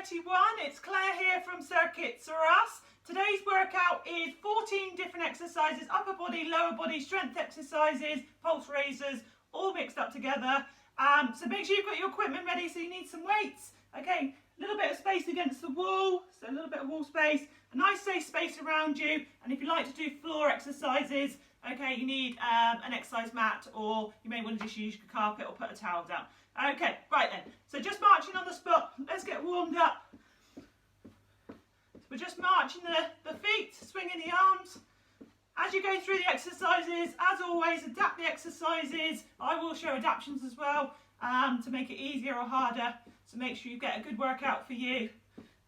31. It's Claire here from Circuits R Us. Today's workout is 14 different exercises, upper body, lower body, strength exercises, pulse raisers, all mixed up together. So make sure you've got your equipment ready, so you need some weights. Okay, a little bit of space against the wall, so a little bit of wall space, a nice safe space around you, and if you like to do floor exercises, okay, you need an exercise mat, or you may want to just use your carpet or put a towel down. Okay, right then, so just marching on the spot, let's get warmed up. So we're just marching the feet, swinging the arms. As you go through the exercises, as always, adapt the exercises. I will show adaptations as well to make it easier or harder. So make sure you get a good workout for you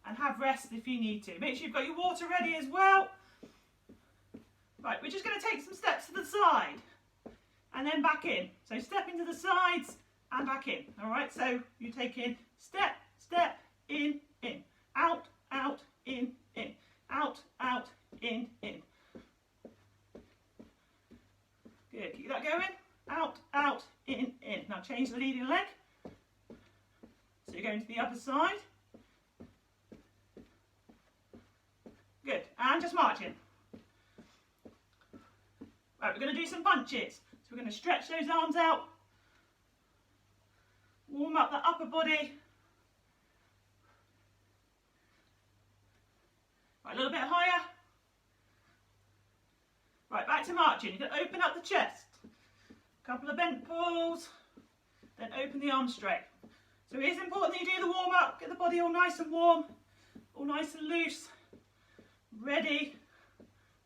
and have rest if you need to. Make sure you've got your water ready as well. Right, we're just going to take some steps to the side and then back in. So step into the sides and back in. All right, so you take in step, step, in, out, out, in, out, out, in. Good, keep that going. Out, out, in. Now change the leading leg. So you're going to the other side. Good, and just marching. Right, we're going to do some punches. So we're going to stretch those arms out. Warm up the upper body. Right, a little bit higher. Right, back to marching. You're going to open up the chest. A couple of bent pulls. Then open the arms straight. So it is important that you do the warm up. Get the body all nice and warm. All nice and loose. Ready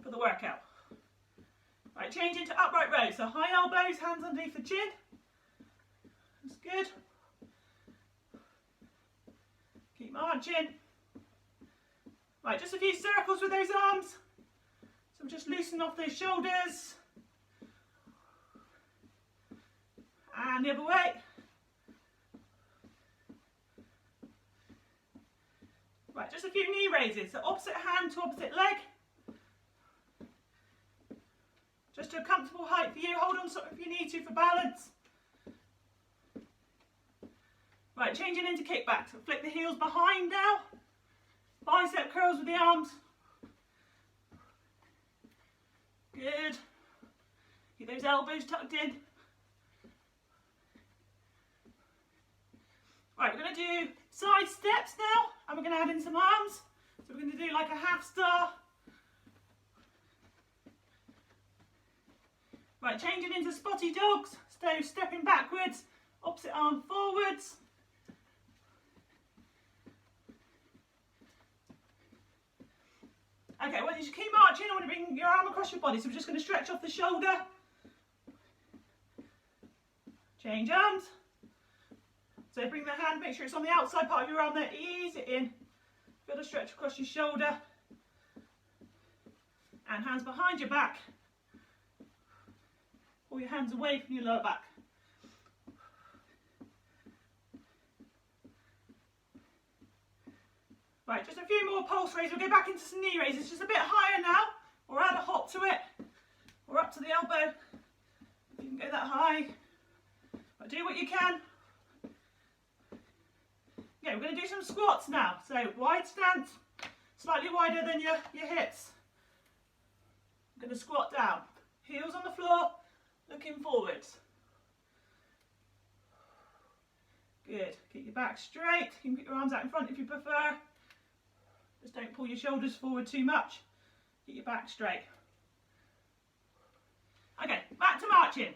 for the workout. Right, change into upright row. So high elbows, hands underneath the chin. That's good. Keep marching. Right, just a few circles with those arms. So just loosen off those shoulders. And the other way. Right, just a few knee raises. So opposite hand to opposite leg. Just to a comfortable height for you. Hold on if you need to for balance. Right, changing into kickback. So flick the heels behind now. Bicep curls with the arms. Good. Keep those elbows tucked in. Right, we're going to do side steps now, and we're going to add in some arms. So we're going to do like a half star. Right, changing into spotty dogs. So stepping backwards, opposite arm forwards. Okay, well, you should keep marching. I want to bring your arm across your body, so we're just going to stretch off the shoulder. Change arms. So bring the hand, make sure it's on the outside part of your arm there. Ease it in. Feel the stretch across your shoulder. And hands behind your back. Pull your hands away from your lower back. Right, just a few more pulse raises. We'll go back into some knee raises, just a bit higher now, or add a hop to it, or up to the elbow. You can go that high, but do what you can. Okay, we're going to do some squats now. So wide stance, slightly wider than your hips. I'm going to squat down, heels on the floor, looking forwards. Good, keep your back straight. You can put your arms out in front if you prefer. Just don't pull your shoulders forward too much. Keep your back straight. Okay, back to marching.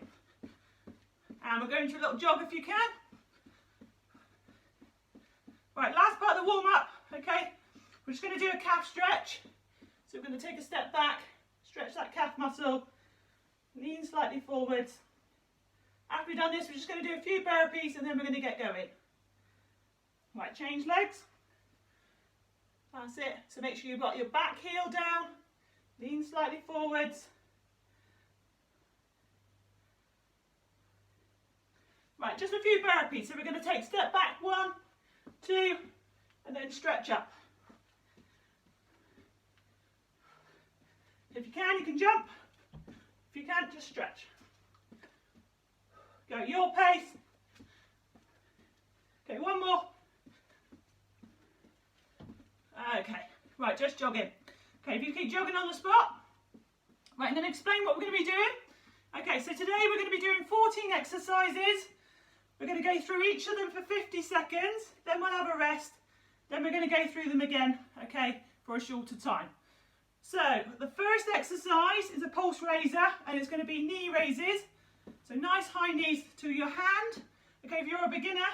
And we're going to a little jog if you can. Right, last part of the warm up, okay? We're just going to do a calf stretch. So we're going to take a step back, stretch that calf muscle, lean slightly forwards. After we've done this, we're just going to do a few burpees and then we're going to get going. Right, change legs. That's it. So make sure you've got your back heel down, lean slightly forwards. Right, just a few burpees. So we're going to take step back, 1, 2, and then stretch up. If you can jump. If you can't, just stretch. Go at your pace. Okay, one more. Right, just jogging. Okay, if you keep jogging on the spot. Right, I'm going to explain what we're going to be doing. Okay, so today we're going to be doing 14 exercises. We're going to go through each of them for 50 seconds, then we'll have a rest, then we're going to go through them again, okay, for a shorter time. So, the first exercise is a pulse raiser, and it's going to be knee raises. So nice high knees to your hand. Okay, if you're a beginner,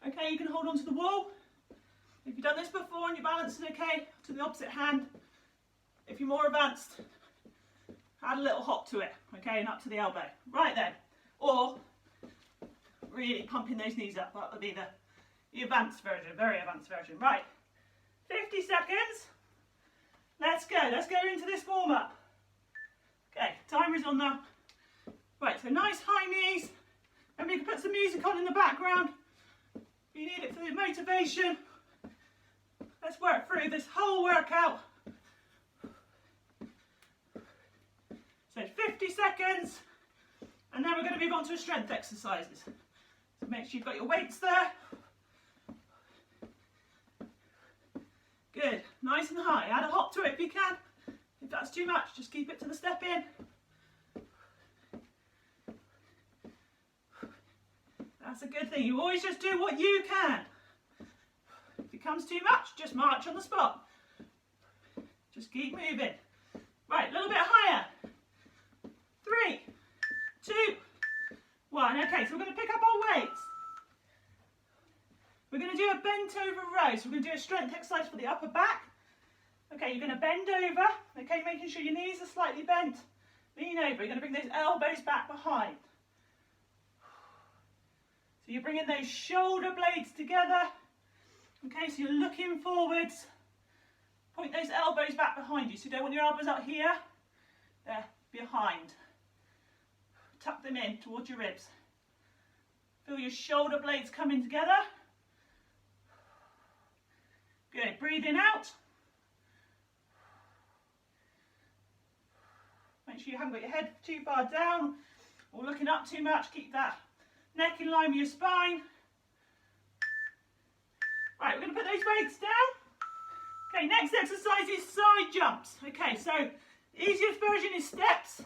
okay, you can hold on to the wall. If you've done this before and you're balancing okay, to the opposite hand. If you're more advanced, add a little hop to it, okay, and up to the elbow. Right then, or really pumping those knees up, that would be the advanced version, very advanced version. Right, 50 seconds. Let's go into this warm up. Okay, timer's on now. Right, so nice high knees, and we can put some music on in the background. If you need it for the motivation. Let's work through this whole workout. So 50 seconds, and then we're going to move on to strength exercises. So make sure you've got your weights there. Good, nice and high. Add a hop to it if you can. If that's too much, just keep it to the step in. That's a good thing. You always just do what you can. If it comes too much, just march on the spot. Just keep moving. Right, a little bit higher. 3, 2, 1. Okay, so we're going to pick up our weights. We're going to do a bent over row. So we're going to do a strength exercise for the upper back. Okay, you're going to bend over. Okay, making sure your knees are slightly bent. Lean over. You're going to bring those elbows back behind. So you're bringing those shoulder blades together. Okay, so you're looking forwards. Point those elbows back behind you. So you don't want your elbows up here. They're behind. Tuck them in towards your ribs. Feel your shoulder blades coming together. Good, breathing out. Make sure you haven't got your head too far down or looking up too much. Keep that neck in line with your spine. Right, we're going to put those weights down. Okay, next exercise is side jumps. Okay, so the easiest version is steps.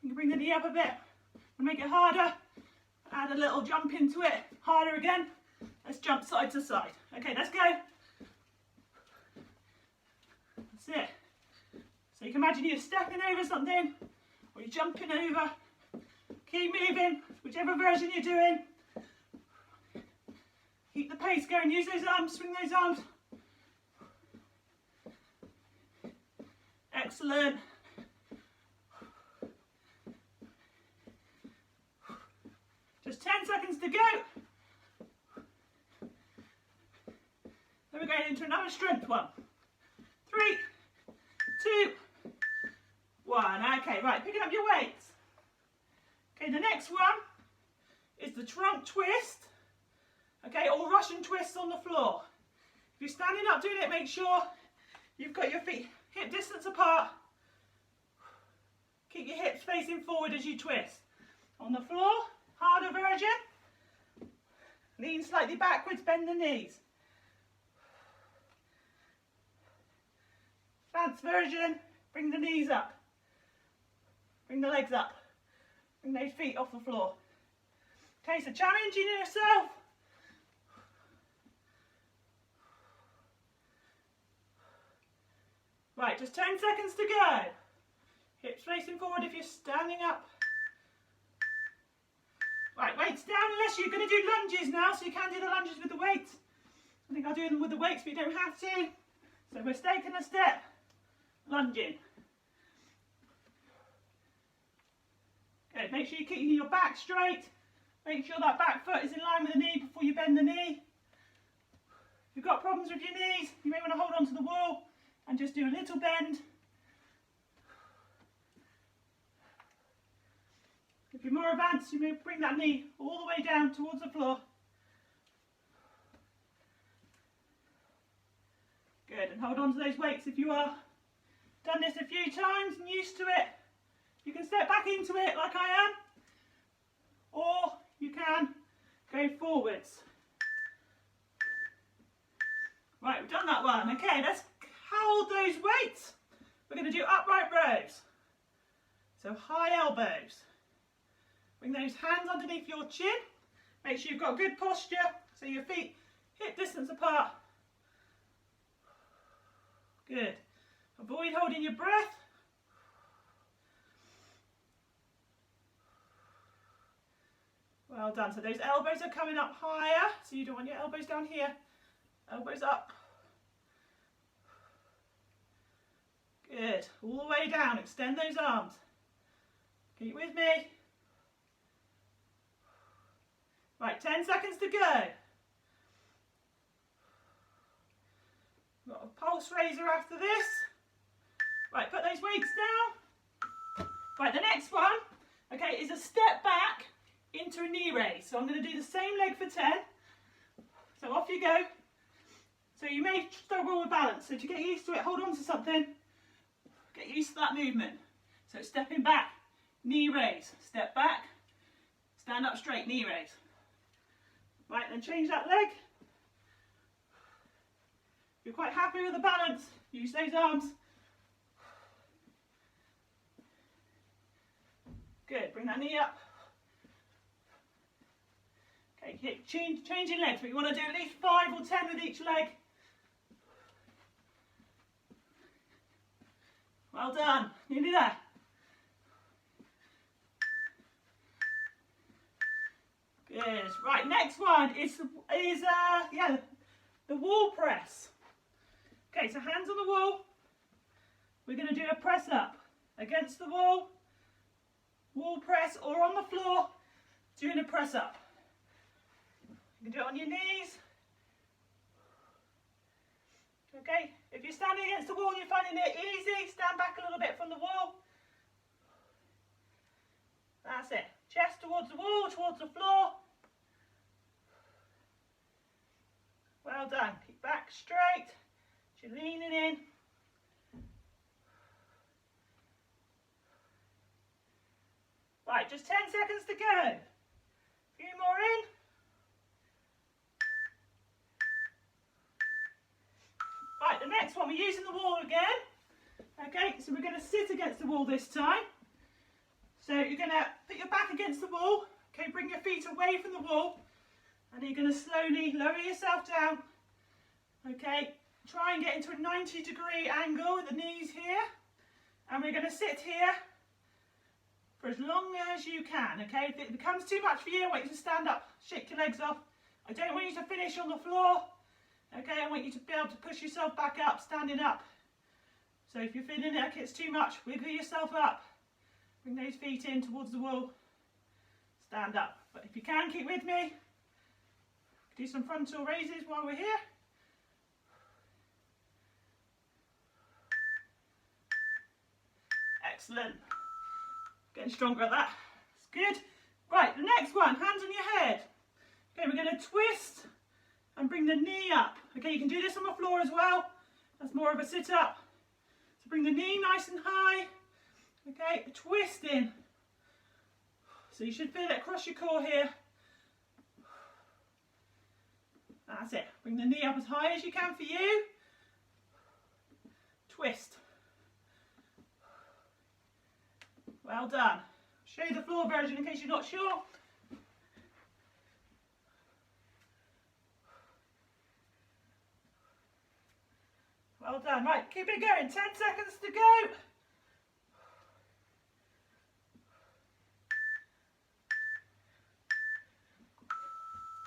You can bring the knee up a bit and make it harder. Add a little jump into it. Harder again. Let's jump side to side. Okay, let's go. That's it. So you can imagine you're stepping over something or you're jumping over. Keep moving, whichever version you're doing. Keep the pace going. Use those arms, swing those arms. Excellent. Just 10 seconds to go. Then we're going into another strength one. 3, 2, 1. Okay, right, picking up your weights. Okay, the next one is the trunk twist. Okay, or Russian twists on the floor. If you're standing up doing it, make sure you've got your feet hip distance apart. Keep your hips facing forward as you twist. On the floor, harder version. Lean slightly backwards, bend the knees. Advanced version, bring the knees up. Bring the legs up. Bring those feet off the floor. Okay, so challenging yourself. Right, just 10 seconds to go. Hips facing forward if you're standing up. Right, weights down unless you're going to do lunges now, so you can do the lunges with the weights. I think I'll do them with the weights, but you don't have to. So we're taking a step, lunging. Good, make sure you keep your back straight. Make sure that back foot is in line with the knee before you bend the knee. If you've got problems with your knees, you may want to hold on to the wall and just do a little bend. If you're more advanced, you may bring that knee all the way down towards the floor. Good, and hold on to those weights if you are. Done this a few times and used to it. You can step back into it like I am, or you can go forwards. Right, we've done that one. Okay, let's hold those weights, we're going to do upright rows. So high elbows. Bring those hands underneath your chin. Make sure you've got good posture, so your feet hip distance apart. Good. Avoid holding your breath. Well done. So those elbows are coming up higher, so you don't want your elbows down here. Elbows up. Good. All the way down. Extend those arms. Keep with me. Right, 10 seconds to go. Got a pulse raiser after this. Right, put those weights down. Right, the next one, okay, is a step back into a knee raise. So I'm going to do the same leg for 10. So off you go. So you may struggle with balance. So to get used to it, hold on to something. Get used to that movement. So stepping back, knee raise, step back, stand up straight, knee raise. Right, then change that leg. If you're quite happy with the balance, use those arms. Good, bring that knee up. Okay, keep changing legs, but you want to do at least 5 or 10 with each leg. Well done, nearly there. Good. Right, next one is the wall press. Okay, so hands on the wall. We're going to do a press up against the wall press, or on the floor doing a press up. You can do it on your knees. Okay, if you're standing against the wall and you're finding it easy, stand back a little bit from the wall. That's it. Chest towards the wall, towards the floor. Well done. Keep back straight. You're leaning in. Right, just 10 seconds to go. A few more in. Right, the next one, we're using the wall again. Okay, so we're going to sit against the wall this time. So you're going to put your back against the wall. Okay, bring your feet away from the wall. And you're going to slowly lower yourself down. Okay, try and get into a 90-degree angle with the knees here. And we're going to sit here for as long as you can. Okay, if it becomes too much for you, I want you to stand up, shake your legs off. I don't want you to finish on the floor. Okay, I want you to be able to push yourself back up, standing up. So if you're feeling like it's too much, wiggle yourself up. Bring those feet in towards the wall. Stand up. But if you can, keep with me. Do some frontal raises while we're here. Excellent. Getting stronger at that. That's good. Right, the next one, hands on your head. Okay, we're going to twist and bring the knee up. Okay, you can do this on the floor as well. That's more of a sit up. So bring the knee nice and high. Okay, twisting. So you should feel it across your core here. That's it. Bring the knee up as high as you can for you. Twist. Well done. Show you the floor version in case you're not sure. Well done. Right, keep it going. 10 seconds to go.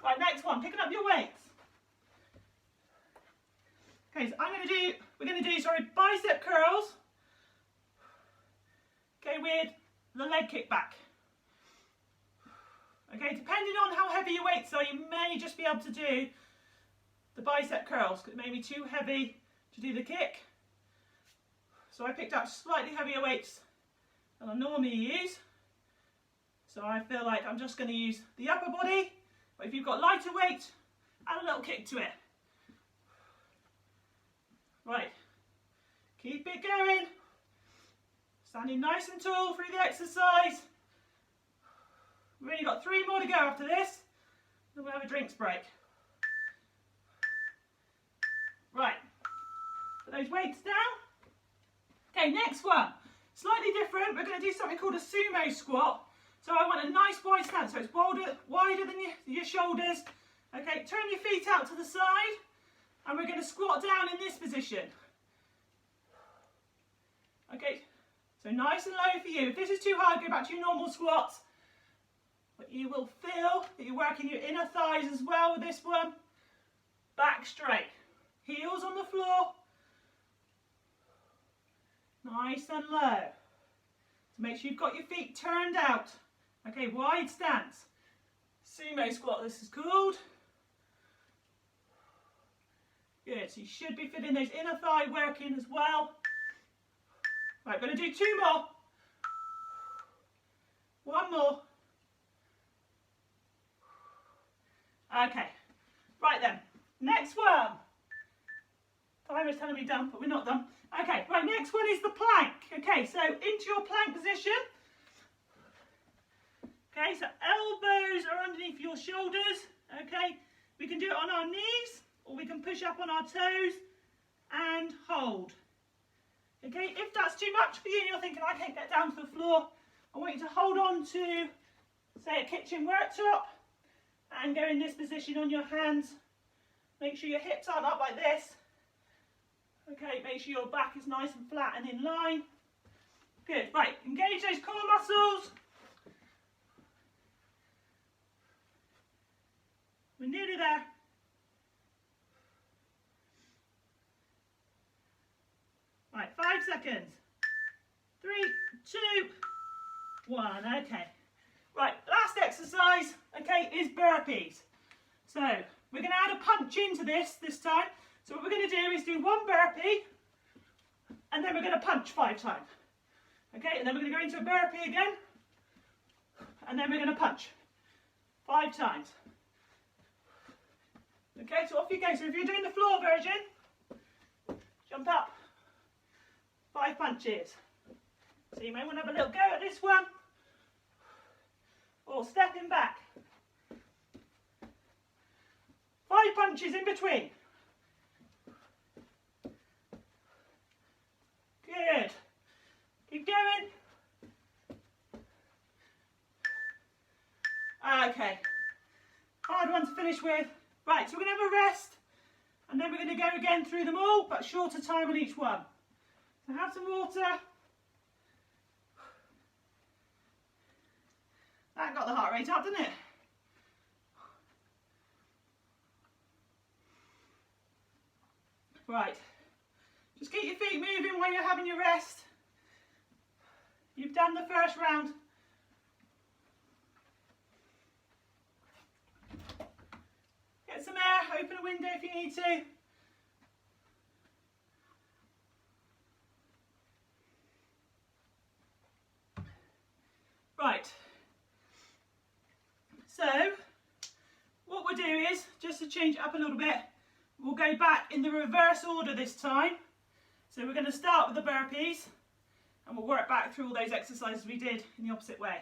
Right, next one, picking up your weights. Okay, so we're going to do bicep curls. Okay, with the leg kick back. Okay, depending on how heavy your weights are, you may just be able to do the bicep curls, because it may be too heavy to do the kick. So I picked up slightly heavier weights than I normally use. So I feel like I'm just going to use the upper body, but if you've got lighter weight, add a little kick to it. Right, keep it going. Standing nice and tall through the exercise. We've only got 3 more to go after this, then we'll have a drinks break. Right, put those weights down. Okay, next one. Slightly different. We're going to do something called a sumo squat. So I want a nice wide stance, so it's wider than your shoulders. Okay, turn your feet out to the side, and we're going to squat down in this position. Okay, so nice and low for you. If this is too hard, go back to your normal squats. But you will feel that you're working your inner thighs as well with this one. Back straight. Heels on the floor. Nice and low. So make sure you've got your feet turned out. Okay, wide stance. Sumo squat, this is called. Good, so you should be feeling those inner thigh working as well. Right, going to do 2 more. 1 more. Okay, right then, next one. Timer's telling me done, but we're not done. Okay, right, next one is the plank. Okay, so into your plank position. Okay, so elbows are underneath your shoulders. Okay, we can do it on our knees, or we can push up on our toes and hold. Okay, if that's too much for you and you're thinking, I can't get down to the floor, I want you to hold on to, say, a kitchen worktop and go in this position on your hands. Make sure your hips aren't up like this. Okay, make sure your back is nice and flat and in line. Good, right, engage those core muscles. We're nearly there. Right, 5 seconds. 3, 2, 1, okay. Right, last exercise, okay, is burpees. So, we're going to add a punch into this time. So what we're going to do is do 1 burpee, and then we're going to punch 5 times. Okay, and then we're going to go into a burpee again, and then we're going to punch 5 times. Okay, so off you go. So if you're doing the floor version, jump up, 5 punches. So you may want to have a little go at this one, or stepping back. 5 punches in between. Good. Keep going. Okay. Hard one to finish with. Right, so we're going to have a rest, and then we're going to go again through them all, but shorter time on each one. So have some water. That got the heart rate up, didn't it? Right. Just keep your feet moving while you're having your rest. You've done the first round. Get some air, open a window if you need to. Right. So, what we'll do is, just to change it up a little bit, we'll go back in the reverse order this time. So we're going to start with the burpees, and we'll work back through all those exercises we did in the opposite way.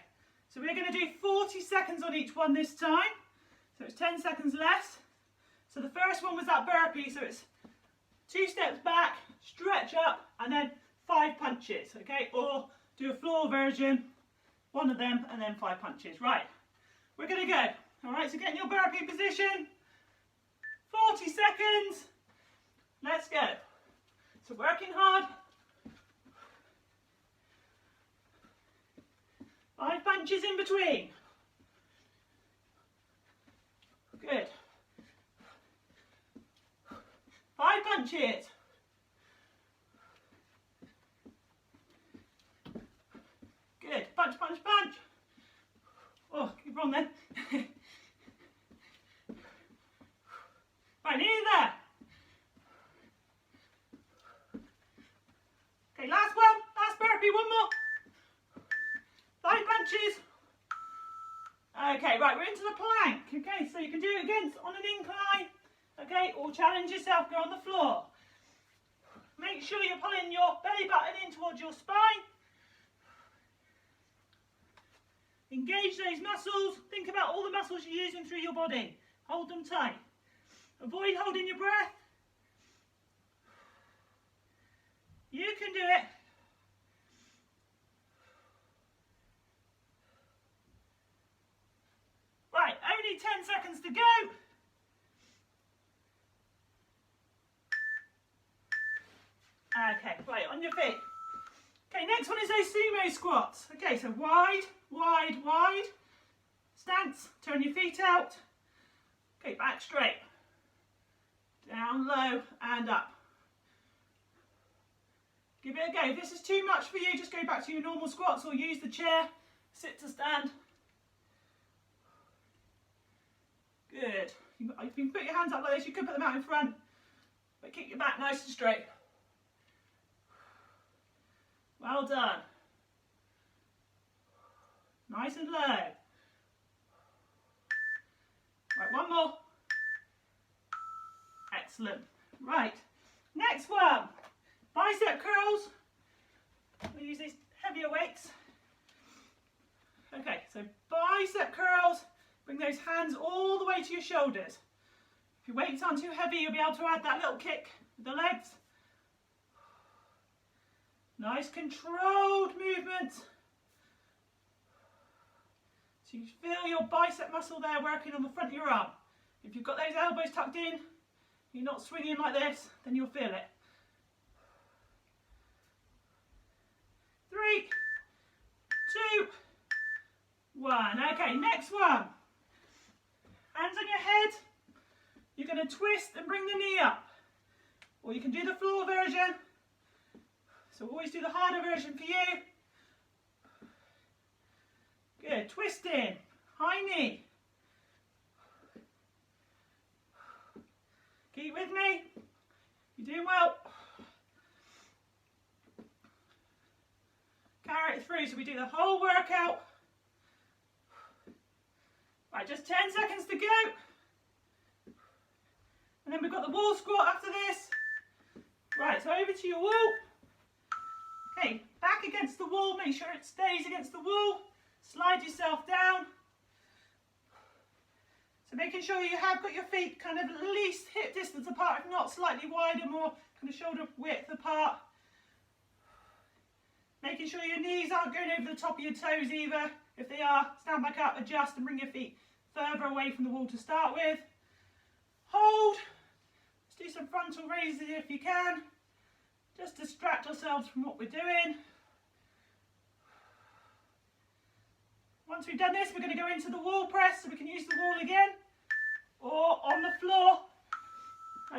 So we're going to do 40 seconds on each one this time. So it's 10 seconds less. So the first one was that burpee, so it's 2 steps back, stretch up, and then 5 punches, okay? Or do a floor version, 1 of them, and then 5 punches. Right, we're going to go. All right, so get in your burpee position. 40 seconds. Let's go. So working hard. 5 punches in between. Good. 5 punches. Good. Punch, punch, punch. Oh, keep on then. Right, nearly there. Okay, last one. Last burpee, 1 more. 5 punches. Okay, right, we're into the plank. Okay, so you can do it again on an incline. Okay, or challenge yourself, go on the floor. Make sure you're pulling your belly button in towards your spine. Engage those muscles. Think about all the muscles you're using through your body. Hold them tight. Avoid holding your breath. You can do it. Right, only 10 seconds to go. Okay, right, on your feet. Okay, next one is those sumo squats. Okay, so wide, wide, wide. Stance, turn your feet out. Okay, back straight. Down low and up. Give it a go. If this is too much for you, just go back to your normal squats or use the chair. Sit to stand. Good. You can put your hands up like this. You could put them out in front, but keep your back nice and straight. Well done. Nice and low. Right, one more. Excellent. Right, next one. Bicep curls. We'll use these heavier weights. Okay, so bicep curls. Bring those hands all the way to your shoulders. If your weights aren't too heavy, you'll be able to add that little kick with the legs. Nice controlled movement. So you feel your bicep muscle there working on the front of your arm. If you've got those elbows tucked in, you're not swinging like this, then you'll feel it. 3, 2, 1. Okay, next one. Hands on your head. You're going to twist and bring the knee up. Or you can do the floor version. So always do the harder version for you. Good, twisting, high knee. Keep with me. You're doing well. Carry it through so we do the whole workout. Right, just 10 seconds to go. And then we've got the wall squat after this. Right, so over to your wall. Okay, back against the wall, make sure it stays against the wall. Slide yourself down. So making sure you have got your feet kind of at least hip distance apart, if not slightly wider, more kind of shoulder width apart. Making sure your knees aren't going over the top of your toes either. If they are, stand back up, adjust and bring your feet further away from the wall to start with. Hold. Let's do some frontal raises if you can. Just distract ourselves from what we're doing. Once we've done this, we're going to go into the wall press, so we can use the wall again, or on the floor.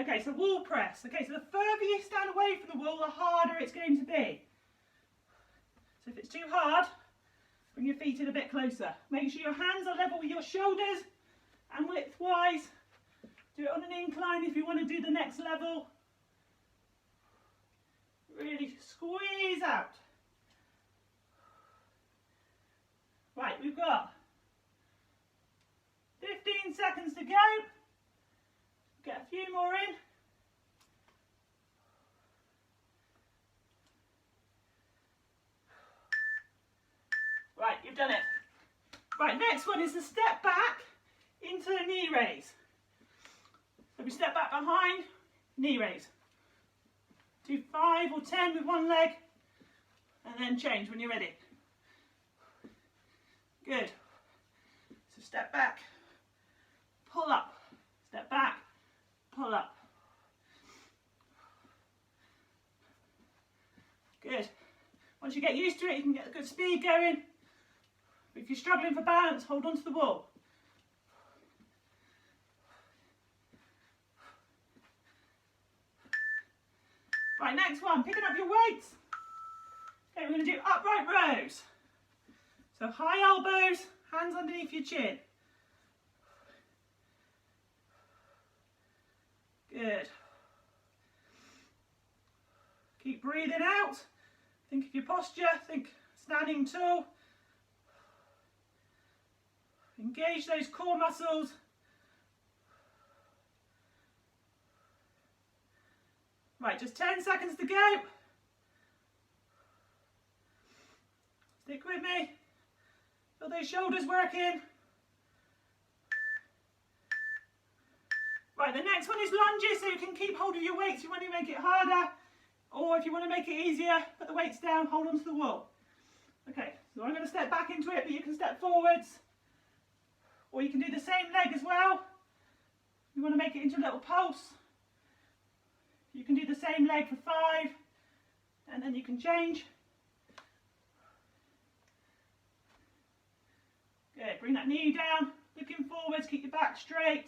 Okay, so wall press. Okay, so the further you stand away from the wall, the harder it's going to be. So if it's too hard, bring your feet in a bit closer. Make sure your hands are level with your shoulders and width-wise. Do it on an incline if you want to do the next level. Really squeeze out. Right, we've got 15 seconds to go. Get a few more in. Right, you've done it. Right, next one is the step back into the knee raise. So we step back behind, knee raise. Do 5 or 10 with one leg, and then change when you're ready. Good. So step back, pull up, step back, pull up. Good. Once you get used to it, you can get a good speed going. But if you're struggling for balance, hold on to the wall. Right, next one, picking up your weights. Okay, we're going to do upright rows. So high elbows, hands underneath your chin. Good. Keep breathing out. Think of your posture, think standing tall. Engage those core muscles. Right, just 10 seconds to go. Stick with me. Feel those shoulders working. Right, the next one is lunges, so you can keep hold of your weights. You want to make it harder. Or if you want to make it easier, put the weights down, hold onto the wall. Okay, so I'm going to step back into it, but you can step forwards. Or you can do the same leg as well. You want to make it into a little pulse. You can do the same leg for 5, and then you can change. Good, bring that knee down, looking forwards, keep your back straight.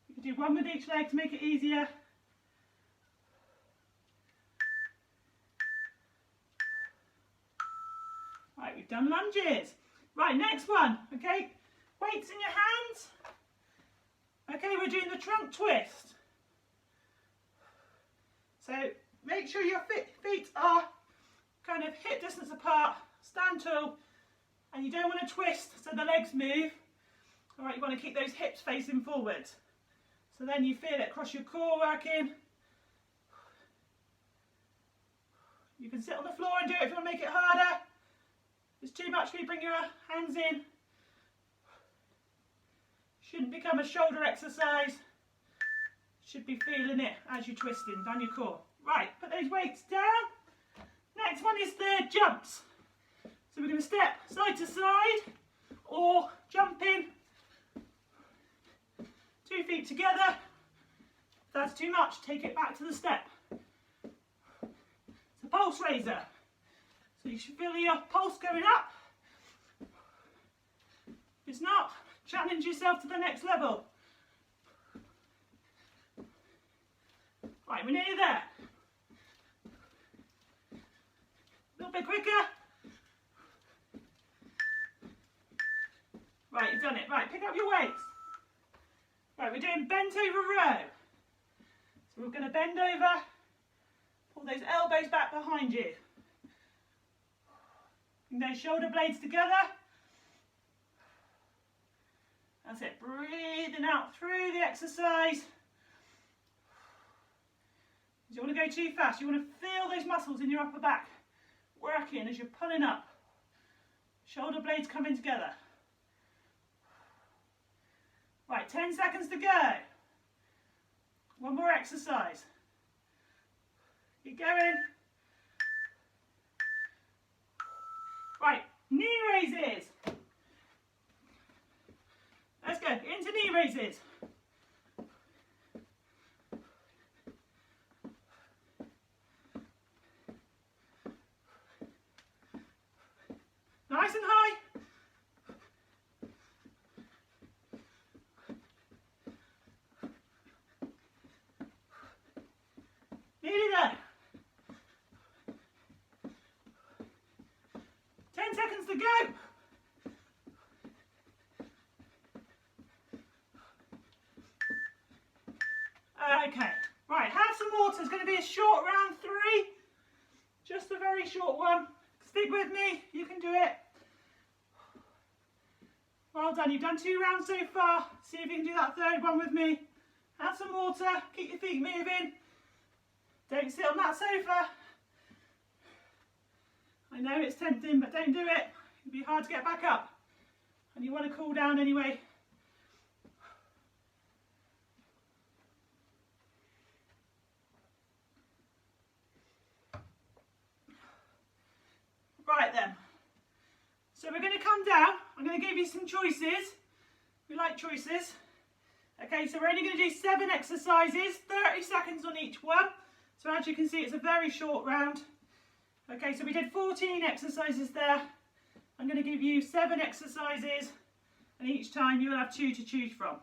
You can do one with each leg to make it easier. Right, we've done lunges. Right, next one, okay? Weights in your hands. Okay, we're doing the trunk twist. So make sure your feet are kind of hip distance apart, stand tall, and you don't want to twist so the legs move. All right, you want to keep those hips facing forward. So then you feel it across your core working. You can sit on the floor and do it if you want to make it harder. If it's too much for you, bring your hands in. Shouldn't become a shoulder exercise. Should be feeling it as you're twisting down your core. Right, put those weights down. Next one is the jumps. So we're going to step side to side or jump in. 2 feet together. If that's too much, take it back to the step. It's a pulse raiser. So you should feel your pulse going up. If it's not, challenge yourself to the next level. Right, we're nearly there. A little bit quicker. Right, you've done it. Right, pick up your weights. Right, we're doing bent over row. So we're going to bend over, pull those elbows back behind you. Bring those shoulder blades together. That's it, breathing out through the exercise. You don't want to go too fast, you want to feel those muscles in your upper back working as you're pulling up. Shoulder blades coming together. Right, 10 seconds to go. One more exercise. Keep going. Right, knee raises. Let's go, into knee raises. Nice and high. Nearly there. 10 seconds to go. Okay, right, have some water. It's going to be a short round 3. Just a very short one. Stick with me, you can do it. Well done, you've done 2 rounds so far. See if you can do that 3rd one with me. Have some water, keep your feet moving. Don't sit on that sofa. I know it's tempting, but don't do it. It'll be hard to get back up. And you want to cool down anyway. Right then. So we're going to come down. I'm going to give you some choices. We like choices. Okay, so we're only going to do 7 exercises, 30 seconds on each one. So as you can see, it's a very short round. Okay, so we did 14 exercises there. I'm going to give you 7 exercises, and each time you will have 2 to choose from.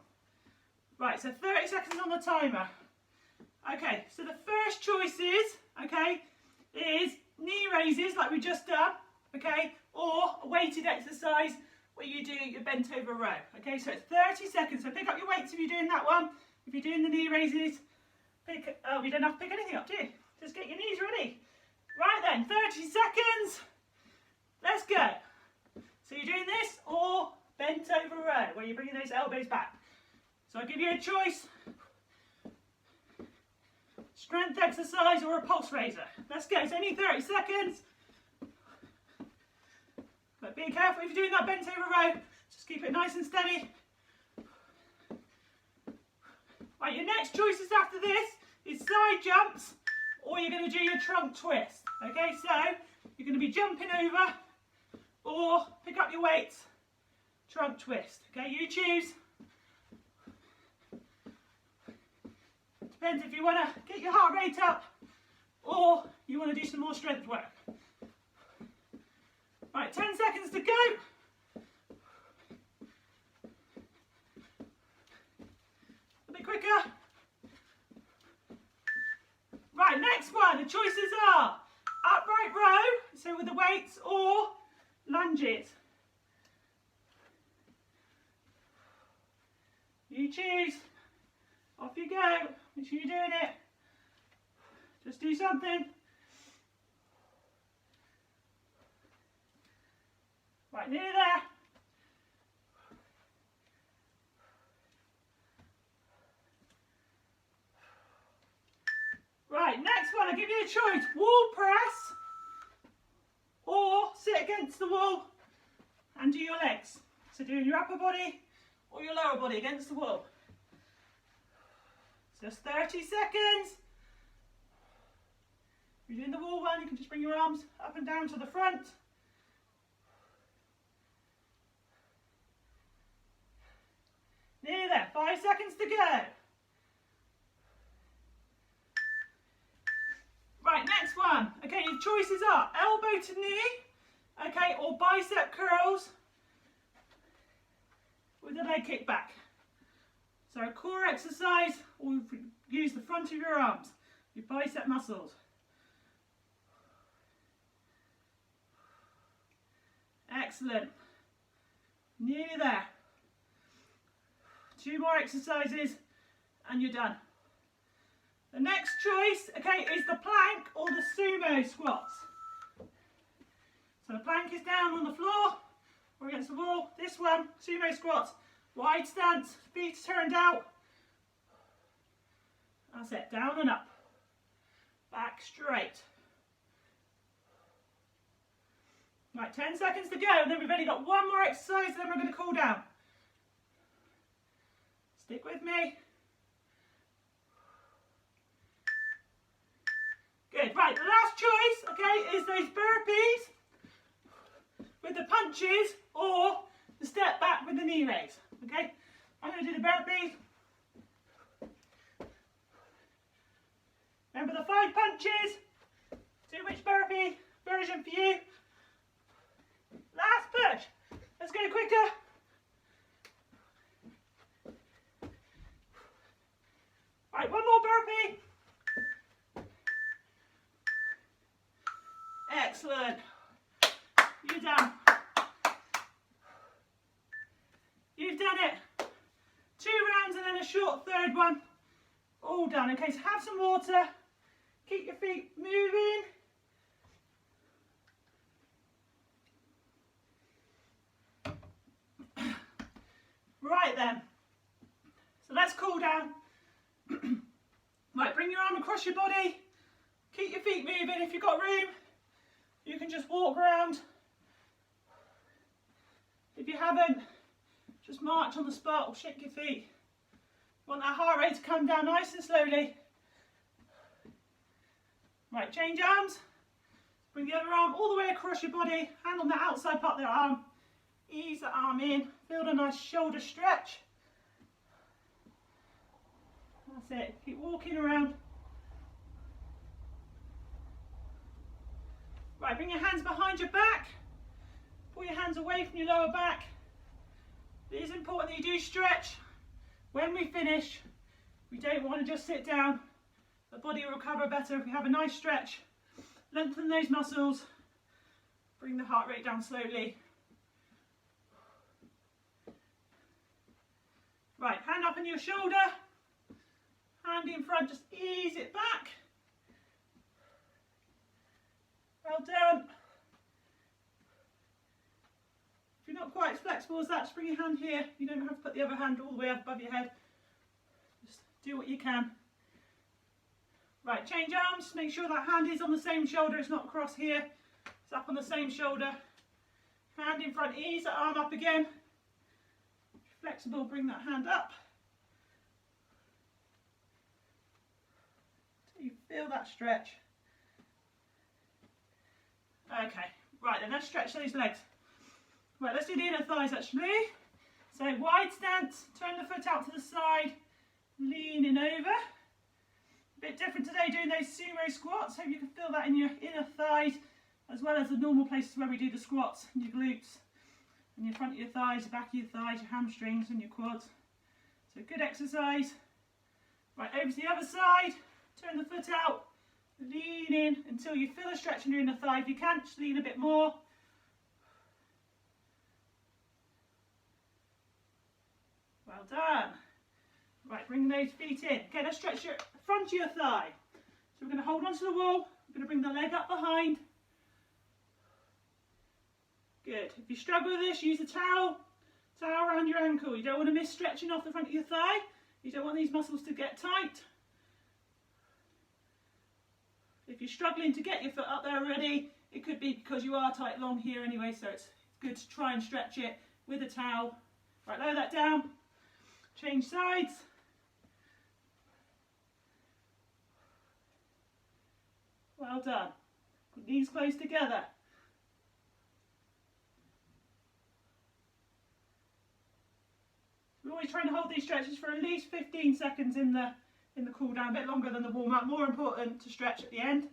Right, so 30 seconds on the timer. Okay, so the first choice is knee raises like we just done, okay, or a weighted exercise where you do your bent over row. Okay, so it's 30 seconds. So pick up your weights if you're doing that one. If you're doing the knee raises, you don't have to pick anything up, do you? Just get your knees ready. Right then, 30 seconds. Let's go. So you're doing this or bent over row, where you're bringing those elbows back. So I'll give you a choice. Strength exercise or a pulse raiser. Let's go. It's only 30 seconds. But be careful if you're doing that bent over row. Just keep it nice and steady. Right, your next choices after this is side jumps, or you're going to do your trunk twist. Okay, so you're going to be jumping over, or pick up your weights, trunk twist. Okay, you choose. Depends if you want to get your heart rate up, or you want to do some more strength work. Right, 10 seconds to go. A bit quicker. Right, next one. The choices are upright row, so with the weights, or lunges. You choose. Off you go. Make sure you're doing it. Just do something. Right, nearly there. Right, next one, I'll give you a choice. Wall press, or sit against the wall and do your legs. So doing your upper body or your lower body against the wall. Just 30 seconds. If you're doing the wall one, you can just bring your arms up and down to the front. Nearly there, 5 seconds to go. Right, next one. Okay, your choices are elbow to knee, okay, or bicep curls with a leg kick back. So a core exercise, or use the front of your arms, your bicep muscles. Excellent. Nearly there. 2 more exercises and you're done. The next choice, okay, is the plank or the sumo squats. So the plank is down on the floor or against the wall. This one, sumo squats, wide stance, feet turned out. That's it, down and up. Back straight. Right, 10 seconds to go, and then we've only got 1 more exercise, then we're going to cool down. Stick with me. Good, right, the last choice, okay, is those burpees with the punches or the step back with the knee raise, okay? I'm going to do the burpees. Remember the 5 punches? See which burpee version for you. Last push. Let's go quicker. Right, 1 more burpee. Excellent. You're done. You've done it. 2 rounds and then a short third one. All done. Okay, so have some water. Keep your feet moving. Right then. So let's cool down. Right, bring your arm across your body. Keep your feet moving. If you've got room, you can just walk around. If you haven't, just march on the spot or shake your feet. You want that heart rate to come down nice and slowly. Right, change arms. Bring the other arm all the way across your body. Hand on the outside part of the arm. Ease the arm in. Feel a nice shoulder stretch. That's it. Keep walking around. Right, bring your hands behind your back. Pull your hands away from your lower back. It is important that you do stretch. When we finish, we don't want to just sit down. The body will recover better if we have a nice stretch. Lengthen those muscles. Bring the heart rate down slowly. Right, hand up on your shoulder. Hand in front, just ease it back. Well done. If you're not quite as flexible as that, just bring your hand here. You don't have to put the other hand all the way up above your head. Just do what you can. Right, change arms. Make sure that hand is on the same shoulder. It's not across here. It's up on the same shoulder. Hand in front, ease that arm up again. Flexible, bring that hand up. Feel that stretch. Okay, right then, let's stretch those legs. Right, let's do the inner thighs actually. So wide stance, turn the foot out to the side, leaning over. A bit different today doing those sumo squats. Hope you can feel that in your inner thighs, as well as the normal places where we do the squats, in your glutes, and your front of your thighs, the back of your thighs, your hamstrings and your quads. So good exercise. Right, over to the other side, turn the foot out, lean in until you feel a stretch in your inner thigh. If you can, just lean a bit more. Well done. Right, bring those feet in. Okay, let's stretch your front of your thigh. So we're going to hold onto the wall. We're going to bring the leg up behind. Good. If you struggle with this, use a towel around your ankle. You don't want to miss stretching off the front of your thigh. You don't want these muscles to get tight. If you're struggling to get your foot up there already, it could be because you are tight along here anyway, so it's good to try and stretch it with a towel. Right, lower that down. Change sides. Well done. Knees close together. We're always trying to hold these stretches for at least 15 seconds in the cool down, a bit longer than the warm up. More important to stretch at the end.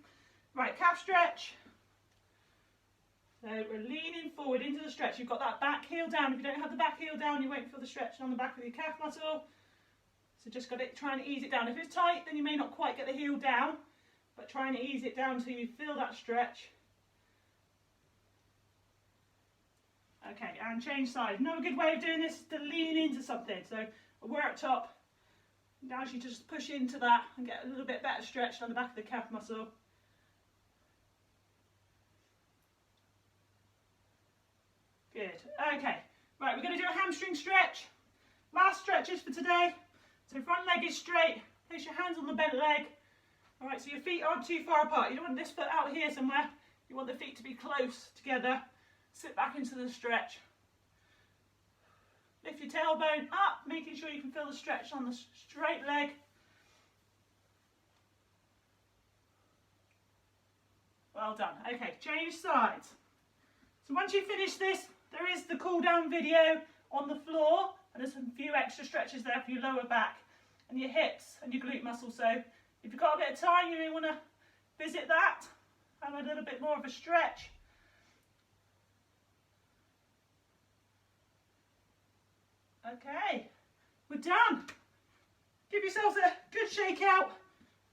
Right, calf stretch. So we're leaning forward into the stretch. You've got that back heel down. If you don't have the back heel down, you won't feel the stretch on the back of your calf muscle. So just got to try and ease it down. If it's tight, then you may not quite get the heel down, but try and ease it down till you feel that stretch. Okay, and change sides. Another good way of doing this is to lean into something. So a worktop, now you just push into that and get a little bit better stretch on the back of the calf muscle. Good. Okay, right, we're going to do a hamstring stretch. Last stretches for today. So front leg is straight. Place your hands on the bent leg. All right, so your feet aren't too far apart. You don't want this foot out here somewhere. You want the feet to be close together. Sit back into the stretch. Lift your tailbone up, making sure you can feel the stretch on the straight leg. Well done. Okay, change sides. So once you finish this, there is the cool down video on the floor, and there's a few extra stretches there for your lower back and your hips and your glute muscles. So if you've got a bit of time, you may want to visit that, have a little bit more of a stretch. Okay, we're done. Give yourselves a good shake out.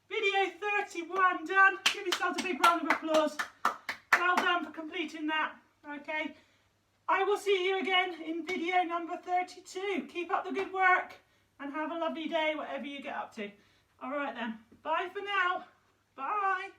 Video 31 done. Give yourselves a big round of applause. Well done for completing that. Okay, I will see you again in video number 32. Keep up the good work and have a lovely day, whatever you get up to. All right then, bye for now. Bye.